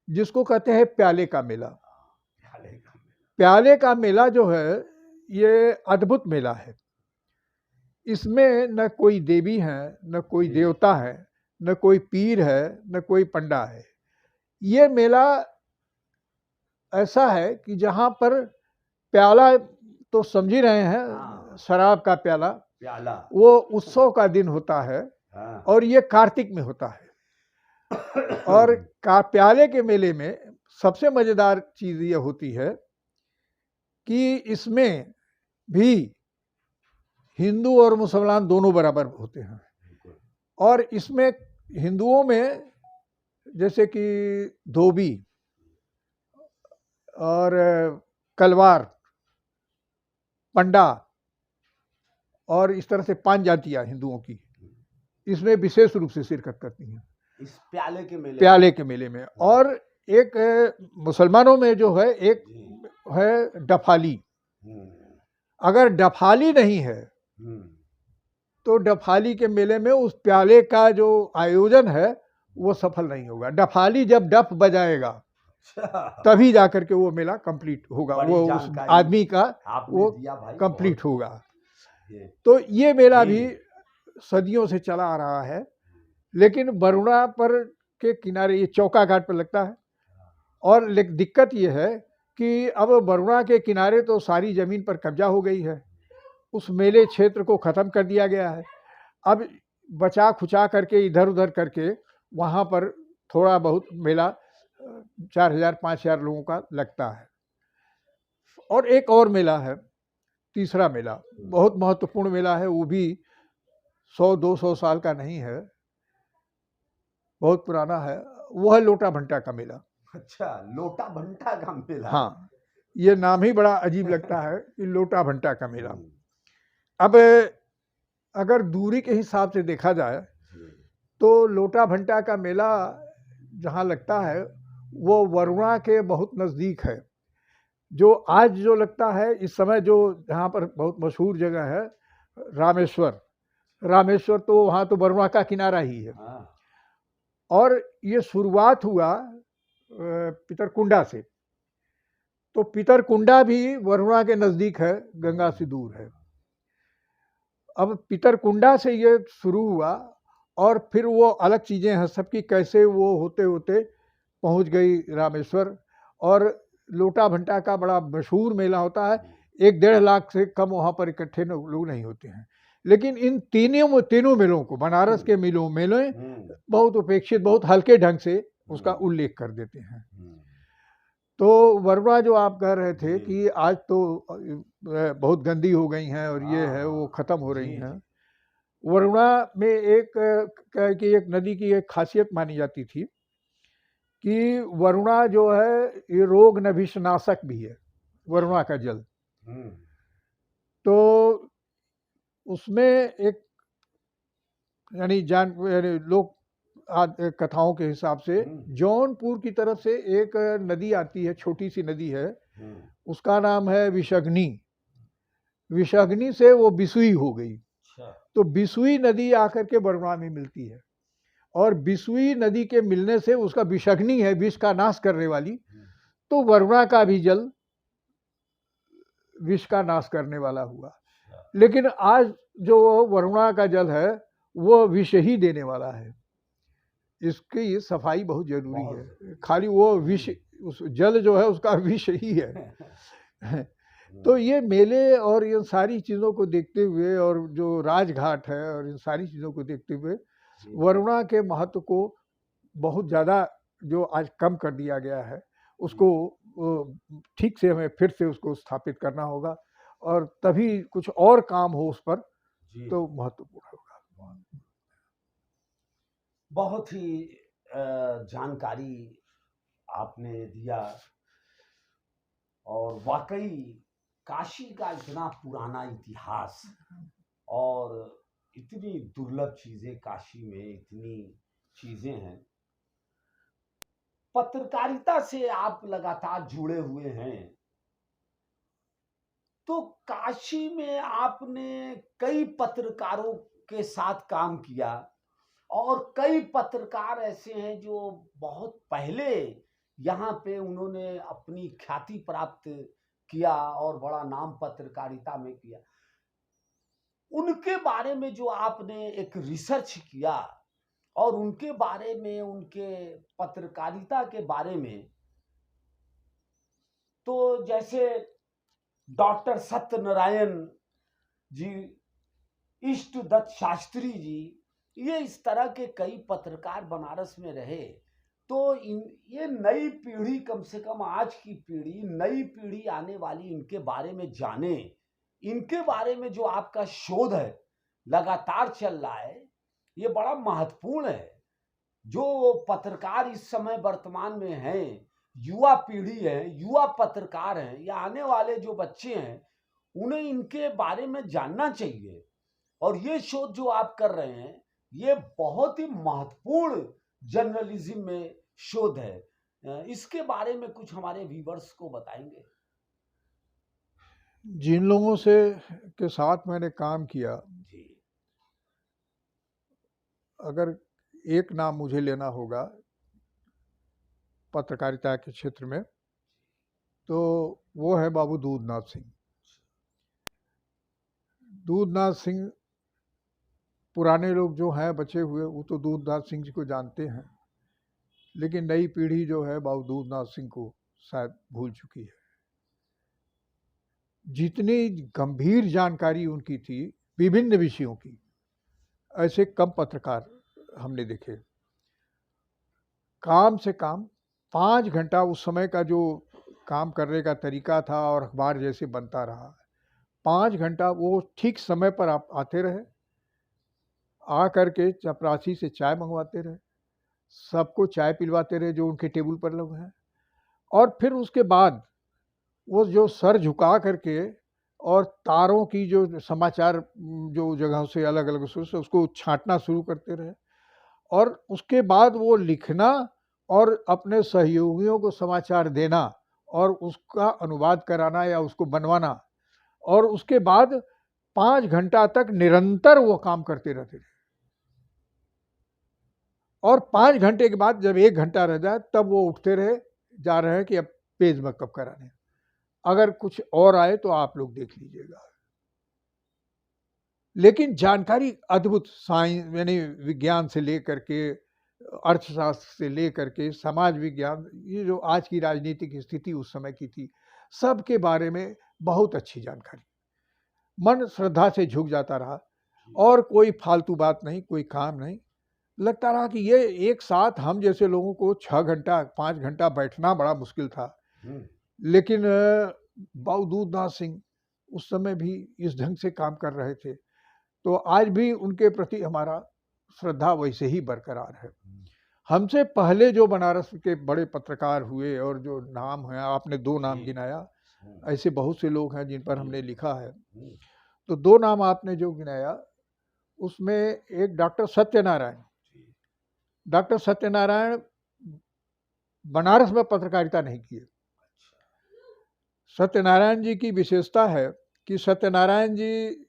जिसको कहते हैं प्याले का मेला। प्याले का मेला जो है ये अद्भुत मेला है। इसमें न कोई देवी है, न कोई देवता है, न कोई पीर है, न कोई पंडा है। ये मेला ऐसा है कि जहाँ पर प्याला तो समझ ही रहे हैं, शराब का प्याला, वो उत्सव का दिन होता है और ये कार्तिक में होता है। और प्याले के मेले में सबसे मजेदार चीज ये होती है कि इसमें भी हिंदू और मुसलमान दोनों बराबर होते हैं। और इसमें हिंदुओं में जैसे कि धोबी और कलवार, पंडा और इस तरह से 5 जातियां हिंदुओं की इसमें विशेष रूप से शिरकत करती हैं इस प्याले के मेले में। और एक मुसलमानों में जो है एक है डफाली। अगर डफाली नहीं है तो डफाली के मेले में उस प्याले का जो आयोजन है वो सफल नहीं होगा। डफाली जब डफ बजाएगा तभी जाकर के वो मेला कंप्लीट होगा, वो उस आदमी का वो कंप्लीट होगा। तो ये मेला भी सदियों से चला आ रहा है, लेकिन बरुणा पर के किनारे, ये चौका घाट पर लगता है। और दिक्कत ये है कि अब बरुणा के किनारे तो सारी जमीन पर कब्जा हो गई है, उस मेले क्षेत्र को ख़त्म कर दिया गया है। अब बचा खुचा करके इधर उधर करके वहाँ पर थोड़ा बहुत मेला 4000-5000 लोगों का लगता है। और एक और मेला है, तीसरा मेला, बहुत महत्वपूर्ण मेला है, वो भी 100-200 साल का नहीं है, बहुत पुराना है। वो है लोटा भंटा का मेला। अच्छा, लोटा भंटा का मेला। हाँ, ये नाम ही बड़ा अजीब लगता है कि लोटा भंटा का मेला। अब अगर दूरी के हिसाब से देखा जाए तो लोटा भंटा का मेला जहाँ लगता है वो वरुणा के बहुत नज़दीक है। जो आज जो लगता है इस समय, जो जहाँ पर बहुत मशहूर जगह है रामेश्वर, रामेश्वर तो वहाँ तो वरुणा का किनारा ही है। और ये शुरुआत हुआ पितरकुंडा से, तो पितरकुंडा भी वरुणा के नज़दीक है, गंगा से दूर है। अब पितरकुंडा से ये शुरू हुआ और फिर वो अलग चीज़ें हैं सबकी, कैसे वो होते होते पहुंच गई रामेश्वर। और लोटा भंटा का बड़ा मशहूर मेला होता है, 1-1.5 लाख से कम वहाँ पर इकट्ठे लोग नहीं होते हैं। लेकिन इन तीनों मेलों को, बनारस के मेले बहुत उपेक्षित, बहुत हल्के ढंग से उसका उल्लेख कर देते हैं। तो वरुणा जो आप कह रहे थे कि आज तो बहुत गंदी हो गई हैं और ये है वो ख़त्म हो रही हैं, वरुणा में एक नदी की एक खासियत मानी जाती थी कि वरुणा जो है ये रोग नभिशनाशक भी है, वरुणा का जल। तो उसमें एक यानी लोग कथाओं के हिसाब से जौनपुर की तरफ से एक नदी आती है, छोटी सी नदी है, उसका नाम है विषग्नि। विषग्नि से वो बिसुई हो गई, तो बिसुई नदी आकर के वरुणा में मिलती है, और बिसुई नदी के मिलने से उसका विषग्नि है, विष का नाश करने वाली, तो वरुणा का भी जल विष का नाश करने वाला हुआ। लेकिन आज जो वरुणा का जल है वो विष ही देने वाला है। इसकी सफाई बहुत जरूरी है, खाली वो विष, उस जल जो है उसका विष ही है। तो ये मेले और इन सारी चीज़ों को देखते हुए, और जो राजघाट है और इन सारी चीज़ों को देखते हुए, वरुणा के महत्व को बहुत ज़्यादा जो आज कम कर दिया गया है, उसको ठीक से हमें फिर से उसको स्थापित करना होगा, और तभी कुछ और काम हो उस पर तो महत्वपूर्ण होगा। बहुत ही जानकारी आपने दिया, और वाकई काशी का इतना पुराना इतिहास और इतनी दुर्लभ चीजें काशी में, इतनी चीजें हैं। पत्रकारिता से आप लगातार जुड़े हुए हैं, तो काशी में आपने कई पत्रकारों के साथ काम किया, और कई पत्रकार ऐसे हैं जो बहुत पहले यहाँ पे उन्होंने अपनी ख्याति प्राप्त किया और बड़ा नाम पत्रकारिता में किया। उनके बारे में जो आपने एक रिसर्च किया, और उनके बारे में, उनके पत्रकारिता के बारे में, तो जैसे डॉक्टर सत्यनारायण जी, इष्टदत्त शास्त्री जी, ये इस तरह के कई पत्रकार बनारस में रहे। तो ये नई पीढ़ी, कम से कम आज की पीढ़ी, नई पीढ़ी आने वाली, इनके बारे में जाने, इनके बारे में जो आपका शोध है लगातार चल रहा है, ये बड़ा महत्वपूर्ण है। जो पत्रकार इस समय वर्तमान में हैं, युवा पीढ़ी है, युवा पत्रकार हैं, या आने वाले जो बच्चे हैं, उन्हें इनके बारे में जानना चाहिए। और ये शोध जो आप कर रहे हैं, ये बहुत ही महत्वपूर्ण जर्नलिज्म में शोध है। इसके बारे में कुछ हमारे व्यूअर्स को बताएंगे? जिन लोगों से के साथ मैंने काम किया, अगर एक नाम मुझे लेना होगा पत्रकारिता के क्षेत्र में, तो वो है बाबू दूधनाथ सिंह। दूधनाथ सिंह, पुराने लोग जो हैं बचे हुए, वो तो दूधनाथ सिंह जी को जानते हैं, लेकिन नई पीढ़ी जो है बाबू दूधनाथ सिंह को शायद भूल चुकी है। जितनी गंभीर जानकारी उनकी थी विभिन्न विषयों की, ऐसे कम पत्रकार हमने देखे। काम से काम 5 घंटा उस समय का जो काम करने का तरीका था, और अखबार जैसे बनता रहा, 5 घंटा वो ठीक समय पर आप आते रहे, आ करके चपरासी से चाय मंगवाते रहे, सबको चाय पिलवाते रहे जो उनके टेबल पर लोग हैं, और फिर उसके बाद वो जो सर झुका करके और तारों की जो समाचार जो जगहों से अलग अलग सोर्स, उसको छांटना शुरू करते रहे, और उसके बाद वो लिखना और अपने सहयोगियों को समाचार देना और उसका अनुवाद कराना या उसको बनवाना, और उसके बाद 5 घंटा तक निरंतर वो काम करते रहते थे। और 5 घंटे के बाद जब 1 घंटा रह जाए, तब वो उठते रहे, जा रहे हैं कि अब पेज मेकअप कराने, अगर कुछ और आए तो आप लोग देख लीजिएगा। लेकिन जानकारी अद्भुत, साइंस यानी विज्ञान से लेकर के, अर्थशास्त्र से लेकर के, समाज विज्ञान, ये जो आज की राजनीतिक स्थिति उस समय की थी, सब के बारे में बहुत अच्छी जानकारी। मन श्रद्धा से झुक जाता रहा, और कोई फालतू बात नहीं, कोई काम नहीं। लगता रहा कि ये एक साथ हम जैसे लोगों को 6 घंटा 5 घंटा बैठना बड़ा मुश्किल था, लेकिन बाबू दूधनाथ सिंह उस समय भी इस ढंग से काम कर रहे थे। तो आज भी उनके प्रति हमारा श्रद्धा वैसे ही बरकरार है। हमसे पहले जो बनारस के बड़े पत्रकार हुए और जो नाम है, आपने 2 नाम गिनाया, ऐसे बहुत से लोग हैं जिन पर हमने लिखा है। तो 2 नाम आपने जो गिनाया, उसमें एक डॉक्टर सत्यनारायण। डॉक्टर सत्यनारायण बनारस में पत्रकारिता नहीं किए। सत्यनारायण जी की विशेषता है कि सत्यनारायण जी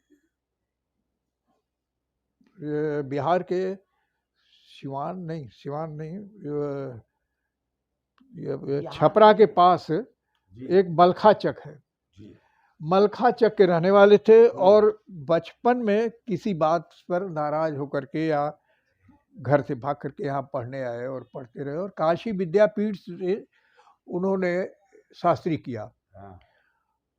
बिहार के सिवान नहीं, छपरा के पास एक मलखा चक है, मलखा चक के रहने वाले थे और बचपन में किसी बात पर नाराज होकर के या घर से भाग करके यहाँ पढ़ने आए और पढ़ते रहे, और काशी विद्यापीठ से उन्होंने शास्त्री किया।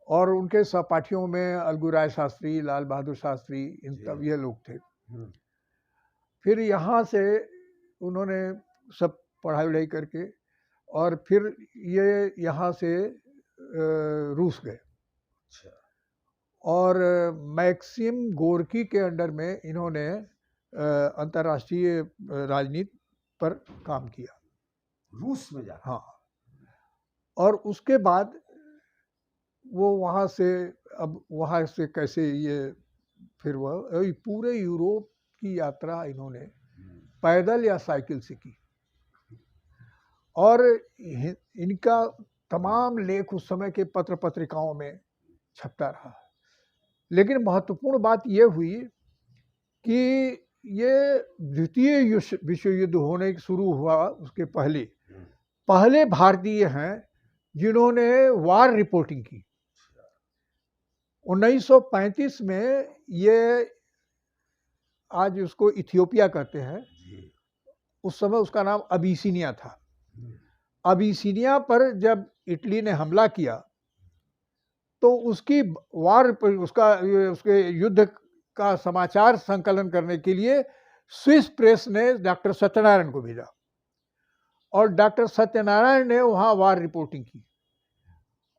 और उनके सहपाठियों में अलगूराय शास्त्री, लाल बहादुर शास्त्री, इन तब ये लोग थे। फिर यहाँ से उन्होंने सब पढ़ाई वढ़ाई करके और फिर ये यहाँ से रूस गए। और मैक्सिम गोर्की के अंडर में इन्होंने अंतर्राष्ट्रीय राजनीति पर काम किया, रूस में जा। हाँ। और उसके बाद वो वहाँ से, अब वहाँ से कैसे ये फिर वह पूरे यूरोप की यात्रा इन्होंने पैदल या साइकिल से की। और इनका तमाम लेख उस समय के पत्र पत्रिकाओं में छपता रहा। लेकिन महत्वपूर्ण बात ये हुई कि ये द्वितीय विश्व युद्ध होने शुरू हुआ उसके पहले भारतीय हैं जिन्होंने वार रिपोर्टिंग की। 1935 में ये, आज उसको इथियोपिया कहते हैं, उस समय उसका नाम अबिसिनिया था। अबिसिनिया पर जब इटली ने हमला किया तो उसकी उसके युद्ध का समाचार संकलन करने के लिए स्विस प्रेस ने डॉक्टर सत्यनारायण को भेजा और डॉक्टर सत्यनारायण ने वहाँ वार रिपोर्टिंग की।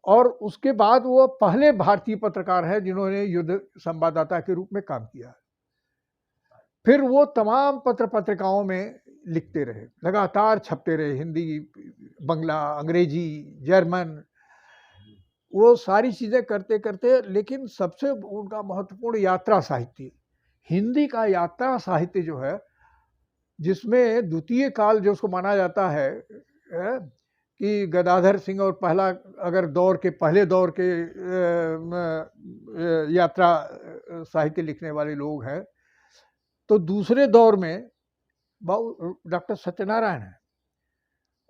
और उसके बाद वो पहले भारतीय पत्रकार हैं जिन्होंने युद्ध संवाददाता के रूप में काम किया। फिर वो तमाम पत्र पत्रिकाओं में लिखते रहे, लगातार छपते रहे, हिंदी, बंगला, अंग्रेजी, जर्मन, वो सारी चीज़ें करते करते। लेकिन सबसे उनका महत्वपूर्ण यात्रा साहित्य, हिंदी का यात्रा साहित्य जो है, जिसमें द्वितीय काल जो उसको माना जाता है कि गदाधर सिंह और पहले दौर के यात्रा साहित्य लिखने वाले लोग हैं, तो दूसरे दौर में डॉक्टर सत्यनारायण है।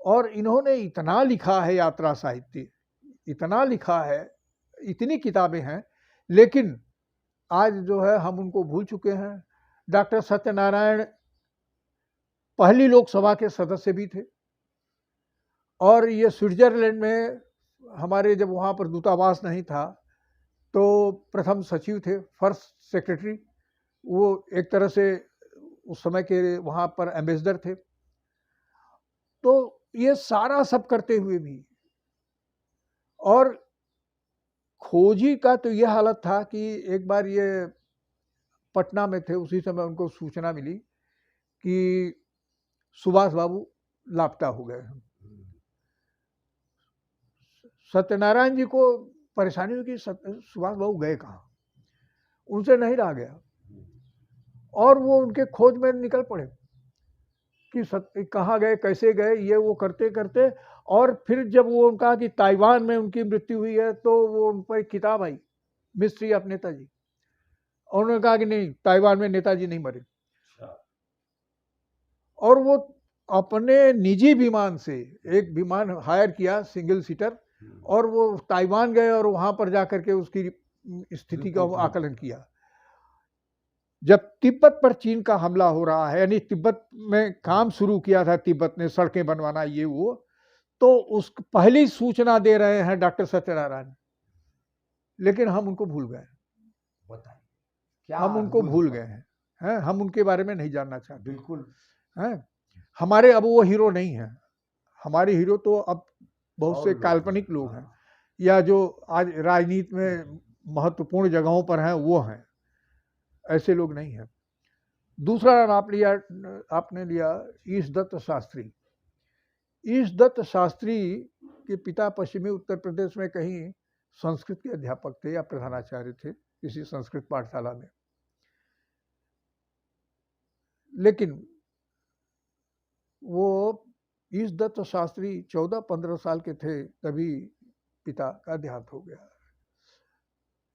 और इन्होंने इतना लिखा है यात्रा साहित्य, इतना लिखा है, इतनी किताबें हैं, लेकिन आज जो है हम उनको भूल चुके हैं। डॉक्टर सत्यनारायण पहली लोकसभा के सदस्य भी थे और ये स्विट्जरलैंड में हमारे, जब वहाँ पर दूतावास नहीं था तो प्रथम सचिव थे, फर्स्ट सेक्रेटरी। वो एक तरह से उस समय के वहाँ पर एम्बेसडर थे। तो ये सारा सब करते हुए भी, और खोजी का तो ये हालत था कि एक बार ये पटना में थे, उसी समय उनको सूचना मिली कि सुभाष बाबू लापता हो गए हैं। सत्यनारायण जी को परेशानी हुई कि सुभाष बाबू गए कहाँ, उनसे नहीं रहा गया। और वो उनके खोज में निकल पड़े कि कहाँ गए, कैसे गए, ये वो करते करते। और फिर जब वो उनका कि ताइवान में उनकी मृत्यु हुई है, तो वो उन पर किताब आई, मिस्ट्री ऑफ नेताजी। और उन्होंने कहा कि नहीं, ताइवान में नेताजी नहीं मरे। और वो अपने निजी विमान से एक विमान हायर किया, सिंगल सीटर, और वो ताइवान गए और वहाँ पर जाकर के उसकी स्थिति का आकलन किया। जब तिब्बत पर चीन का हमला हो रहा है, यानी तिब्बत में काम शुरू किया था, तिब्बत ने सड़कें बनवाना ये वो, तो उस पहली सूचना दे रहे हैं डॉक्टर सत्यनारायण। लेकिन हम उनको भूल गए। बताइए क्या हम उनको भूल गए हैं, हम उनके बारे में नहीं जानना चाहते। बिल्कुल हैं, हमारे अब वो हीरो नहीं हैं। हमारे हीरो तो अब बहुत से काल्पनिक लोग हैं, या जो आज राजनीति में महत्वपूर्ण जगहों पर हैं वो हैं। ऐसे लोग नहीं हैं। दूसरा नाम आपने लिया ईश दत्त शास्त्री। ईश दत्त शास्त्री के पिता पश्चिमी उत्तर प्रदेश में कहीं संस्कृत के अध्यापक थे या प्रधानाचार्य थे किसी संस्कृत पाठशाला में। लेकिन वो ईश दत्त शास्त्री 14-15 साल के थे तभी पिता का देहांत हो गया।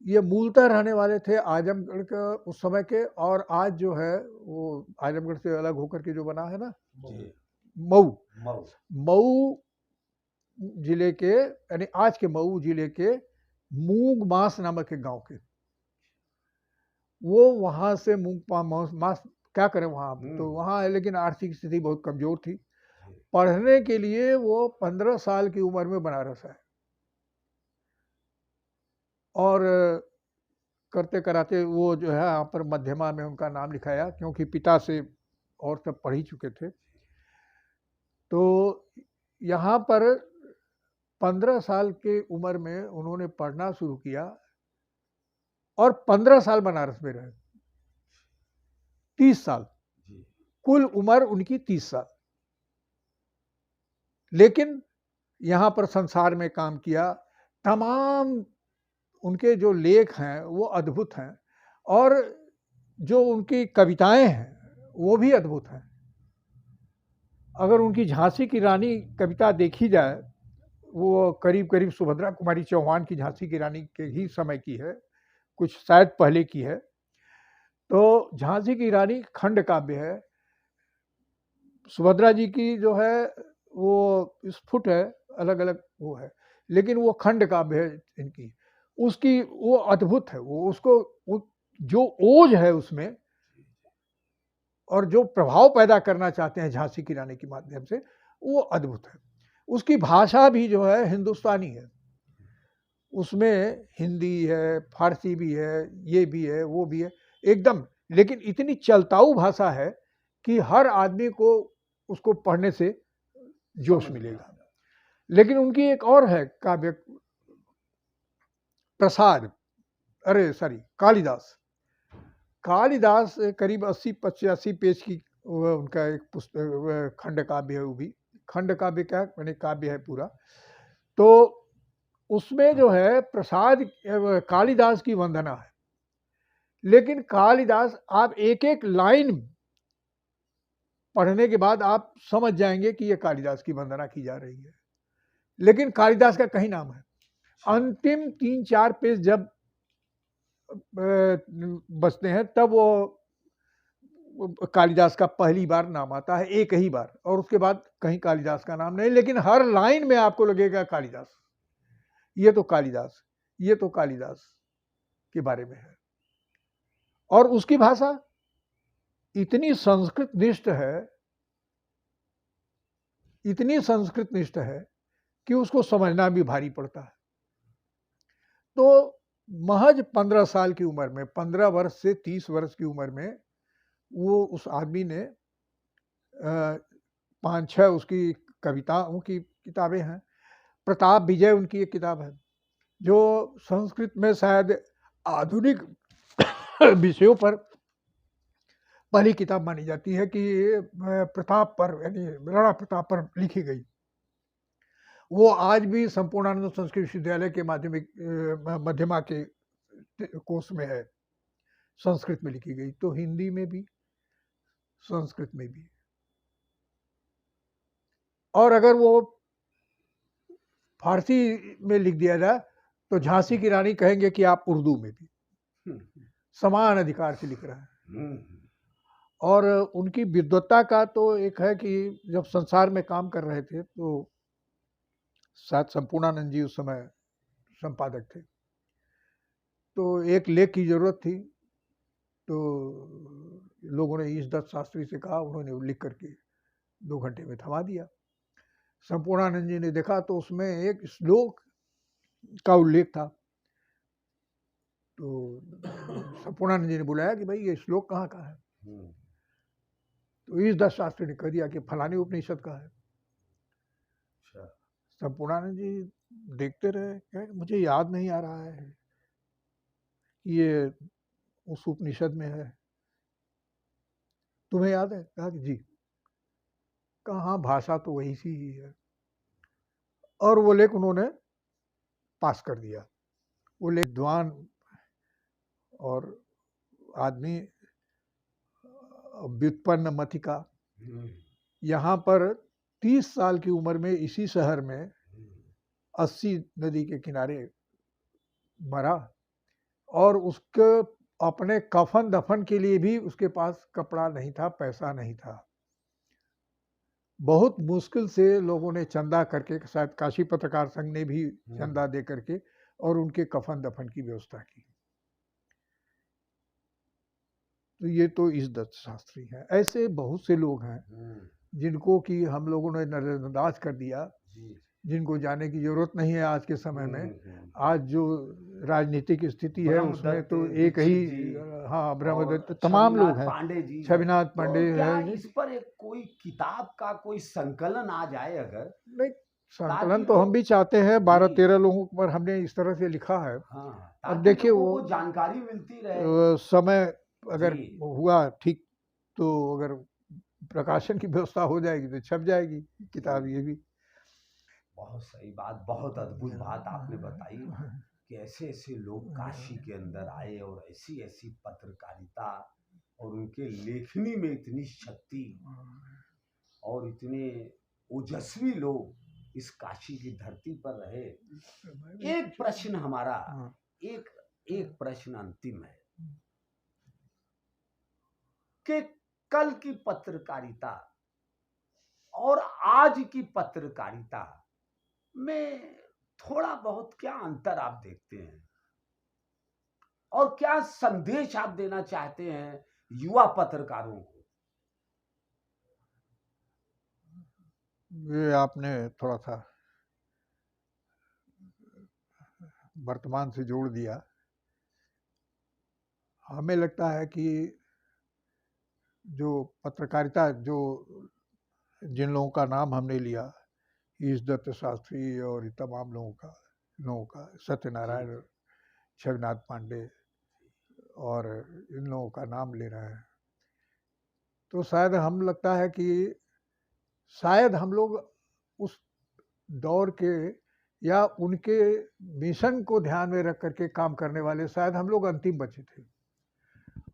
ये मूलतः रहने वाले थे आजमगढ़ के उस समय के, और आज जो है वो आजमगढ़ से अलग होकर के जो बना है ना, मऊ मऊ जिले के, यानी आज के मऊ जिले के मूंग मास नामक एक गांव के। वो वहां से मूंग मास क्या करें वहां, तो वहां है, लेकिन आर्थिक स्थिति बहुत कमजोर थी। पढ़ने के लिए वो 15 साल की उम्र में बनारस आए, और करते कराते वो जो है यहाँ पर मध्यमा में उनका नाम लिखाया, क्योंकि पिता से और सब पढ़ ही चुके थे। तो यहाँ पर 15 साल के उम्र में उन्होंने पढ़ना शुरू किया और 15 साल बनारस में रहे। 30 साल, कुल उम्र उनकी 30 साल। लेकिन यहाँ पर संसार में काम किया। तमाम उनके जो लेख हैं वो अद्भुत हैं, और जो उनकी कविताएं हैं वो भी अद्भुत हैं। अगर उनकी झांसी की रानी कविता देखी जाए, वो करीब करीब सुभद्रा कुमारी चौहान की झांसी की रानी के ही समय की है, कुछ शायद पहले की है। तो झांसी की रानी खंड काव्य है, सुभद्रा जी की जो है वो स्फुट है, अलग अलग वो है, लेकिन वो खंड काव्य है इनकी। उसकी वो अद्भुत है, वो उसको जो ओज है उसमें, और जो प्रभाव पैदा करना चाहते हैं झांसी की रानी के माध्यम से, वो अद्भुत है। उसकी भाषा भी जो है हिंदुस्तानी है, उसमें हिंदी है, फारसी भी है, ये भी है, वो भी है एकदम। लेकिन इतनी चलताऊ भाषा है कि हर आदमी को उसको पढ़ने से जोश मिलेगा। लेकिन उनकी एक और है काव्य, प्रसाद, कालिदास। कालिदास करीब 80-85 पेज की उनका एक पुस्तक खंड काव्य है। वो भी खंड काव्य क्या मैंने काव्य है पूरा। तो उसमें जो है प्रसाद कालिदास की वंदना है। लेकिन कालिदास, आप एक एक लाइन पढ़ने के बाद आप समझ जाएंगे कि ये कालिदास की वंदना की जा रही है। लेकिन कालिदास का कहीं नाम है। अंतिम 3-4 पेज जब बचते हैं तब वो कालिदास का पहली बार नाम आता है, एक ही बार, और उसके बाद कहीं कालिदास का नाम नहीं। लेकिन हर लाइन में आपको लगेगा कालिदास, ये तो कालिदास, ये तो कालिदास के बारे में है। और उसकी भाषा इतनी संस्कृत निष्ठ है, इतनी संस्कृत निष्ठ है कि उसको समझना भी भारी पड़ता है। तो महज 15 साल की उम्र में, 15 वर्ष से 30 वर्ष की उम्र में, वो उस आदमी ने 5-6 उसकी कविताओं की किताबें हैं। प्रताप विजय उनकी एक किताब है, जो संस्कृत में शायद आधुनिक विषयों पर पहली किताब मानी जाती है कि प्रताप पर, यानी राणा प्रताप पर लिखी गई। वो आज भी संपूर्णानंद संस्कृत विश्वविद्यालय के मध्यमा के कोर्स में है, संस्कृत में लिखी गई। तो हिंदी में भी, संस्कृत में भी। और अगर वो फारसी में लिख दिया जाए तो झांसी की रानी कहेंगे कि आप उर्दू में भी समान अधिकार से लिख रहा है। और उनकी विद्वत्ता का तो एक है कि जब संसार में काम कर रहे थे तो शायद संपूर्णानंद जी उस समय संपादक थे, तो एक लेख की जरूरत थी, तो लोगों ने ईश दत्त शास्त्री से कहा, उन्होंने लिख करके 2 घंटे में थमा दिया। संपूर्णानंद जी ने देखा तो उसमें एक श्लोक का उल्लेख था। तो संपूर्णानंद जी ने बुलाया कि भाई ये श्लोक कहाँ का है। तो ईश दत्त शास्त्री ने कह दिया कि फलानी उपनिषद का है। संपूर्णानंद जी देखते रहे, मुझे याद नहीं आ रहा है। ये उस उपनिषद में है, तुम्हें याद है? कहा कि जी। कहा हाँ, भाषा तो वही सी ही है। और वो लेख उन्होंने पास कर दिया। वो लेख विद्वान और आदमी, व्युत्पन्न मति का, यहाँ पर 30 साल की उम्र में इसी शहर में 80 नदी के किनारे मरा, और उसके अपने कफन दफन के लिए भी उसके पास कपड़ा नहीं था, पैसा नहीं था। बहुत मुश्किल से लोगों ने चंदा करके, शायद काशी पत्रकार संघ ने भी चंदा दे करके, और उनके कफन दफन की व्यवस्था की। तो ये तो इस दत्त शास्त्री हैं। ऐसे बहुत से लोग हैं जिनको कि हम लोगों ने नजरअंदाज कर दिया, जिनको जाने की जरूरत नहीं है आज के समय में। आज जो राजनीतिक स्थिति है उसमें तो एक ही, हाँ, ब्रह्मदत्त, तमाम लोग हैं, पांडे जी, छविनाथ पांडे तो क्या है। इस पर एक कोई किताब का कोई संकलन आ जाए? अगर नहीं, संकलन तो हम भी चाहते हैं। 12-13 लोगों पर हमने इस तरह से लिखा है। हाँ, अब देखिए वो जानकारी मिलती रहे। समय अगर हुआ ठीक, तो अगर प्रकाशन की व्यवस्था हो जाएगी तो छप जाएगी किताब। ये भी बहुत सही बात, बहुत अद्भुत बात आपने बताई कि ऐसे ऐसे लोग काशी के अंदर आए और ऐसी ऐसी पत्रकारिता और उनके लेखनी में इतनी शक्ति और इतने ओजस्वी लोग इस काशी की धरती पर रहे। एक प्रश्न हमारा, एक प्रश्न अंतिम है कि कल की पत्रकारिता और आज की पत्रकारिता में थोड़ा बहुत क्या अंतर आप देखते हैं, और क्या संदेश आप देना चाहते हैं युवा पत्रकारों को? ये आपने थोड़ा सा वर्तमान से जोड़ दिया। हमें लगता है कि जो पत्रकारिता, जो जिन लोगों का नाम हमने लिया, ईश दत्त शास्त्री और तमाम लोगों का सत्यनारायण, छविनाथ पांडे और इन लोगों का नाम ले रहे हैं, तो शायद हम लगता है कि शायद हम लोग उस दौर के या उनके मिशन को ध्यान में रख करके काम करने वाले शायद हम लोग अंतिम बचे थे।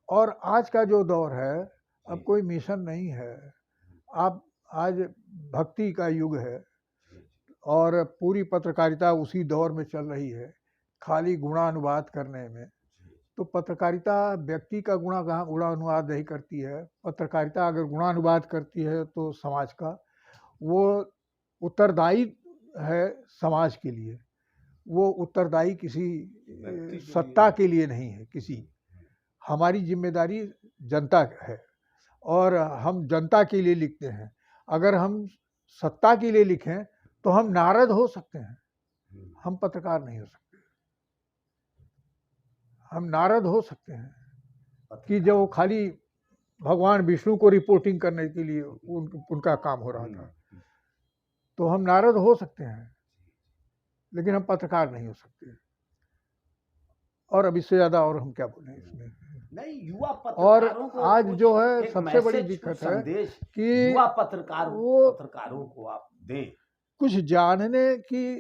और आज का जो दौर है, अब कोई मिशन नहीं है। अब आज भक्ति का युग है और पूरी पत्रकारिता उसी दौर में चल रही है, खाली गुणानुवाद करने में। तो पत्रकारिता व्यक्ति का गुणानुवाद नहीं करती है। पत्रकारिता अगर गुणानुवाद करती है तो समाज का, वो उत्तरदायी है समाज के लिए, वो उत्तरदायी किसी सत्ता के लिए नहीं है किसी। हमारी जिम्मेदारी जनता है और हम जनता के लिए लिखते हैं। अगर हम सत्ता के लिए लिखें तो हम नारद हो सकते हैं, हम पत्रकार नहीं हो सकते। हम नारद हो सकते हैं कि जो खाली भगवान विष्णु को रिपोर्टिंग करने के लिए उनका काम हो रहा था, तो हम नारद हो सकते हैं, लेकिन हम पत्रकार नहीं हो सकते। और अब इससे ज्यादा और हम क्या बोलें इसमें। नहीं, युवा पत्रकारों को आज जो है सबसे बड़ी दिक्कत है कि युवा पत्रकारों को आप दें। कुछ जानने की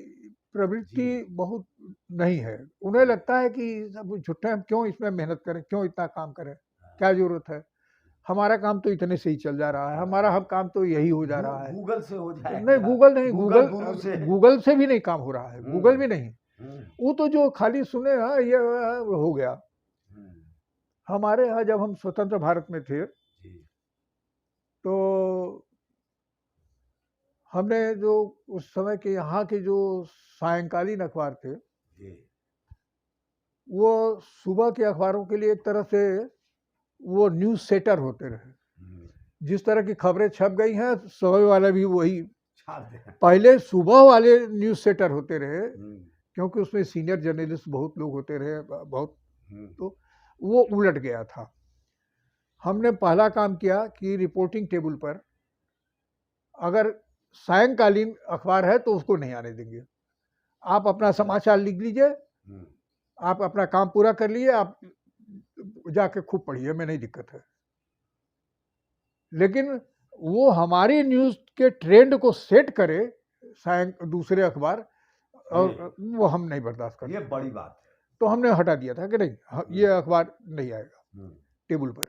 प्रवृत्ति बहुत नहीं है। उन्हें लगता है कि सब झूठे, हम क्यों इसमें मेहनत करें, क्यों इतना काम करें, क्या जरूरत है, हमारा काम तो इतने से ही चल जा रहा है, हमारा हम काम तो यही हो जा रहा है, गूगल से हो जाएगा। नहीं, गूगल से भी नहीं काम हो रहा है, गूगल भी नहीं। वो तो जो खाली सुने ये हो गया। हमारे यहाँ जब हम स्वतंत्र भारत में थे तो हमने जो उस समय के यहाँ के जो सायंकालीन अखबार थे, वो सुबह के अखबारों के लिए एक तरह से वो न्यूज सेटर होते रहे। जिस तरह की खबरें छप गई हैं, सुबह वाला भी वही, पहले सुबह वाले न्यूज सेटर होते रहे, क्योंकि उसमें सीनियर जर्नलिस्ट बहुत लोग होते रहे, बहुत, तो वो उलट गया था। हमने पहला काम किया कि रिपोर्टिंग टेबल पर अगर सायंकालीन अखबार है तो उसको नहीं आने देंगे। आप अपना समाचार लिख लीजिए, आप अपना काम पूरा कर लिए, आप जाके खूब पढ़िए, में नहीं दिक्कत है। लेकिन वो हमारी न्यूज़ के ट्रेंड को सेट करे दूसरे अखबार, और वो हम नहीं बर्दाश्त करते। ये बड़ी बात है। तो हमने हटा दिया था कि नहीं, ये अखबार नहीं आएगा टेबल पर।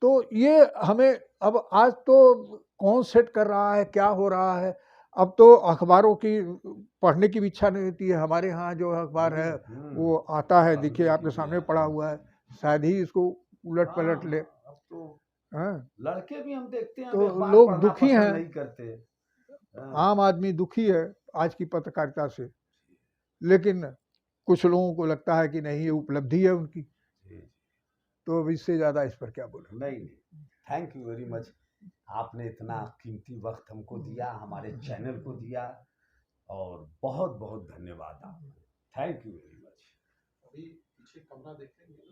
तो ये हमें अब आज तो कौन सेट कर रहा है, क्या हो रहा है, अब तो अखबारों की पढ़ने की भी इच्छा नहीं होती है। हमारे यहाँ जो अखबार है वो आता है, देखिए आपके सामने पड़ा हुआ है, शायद ही इसको उलट पलट ले। अब तो हाँ, लड़के भी हम देखते हैं तो अखबार लोग पढ़ना दुखी पसंद हैं, नहीं करते। आम आदमी दुखी है आज की पत्रकारिता से। लेकिन कुछ लोगों को लगता है कि नहीं, ये उपलब्धि है उनकी, तो अब इससे ज़्यादा इस पर क्या बोले। नहीं, थैंक यू वेरी मच। आपने इतना कीमती वक्त हमको दिया, हमारे चैनल को दिया, और बहुत बहुत धन्यवाद आपको। Thank you very much. अभी पीछे कमरा देखेंगे।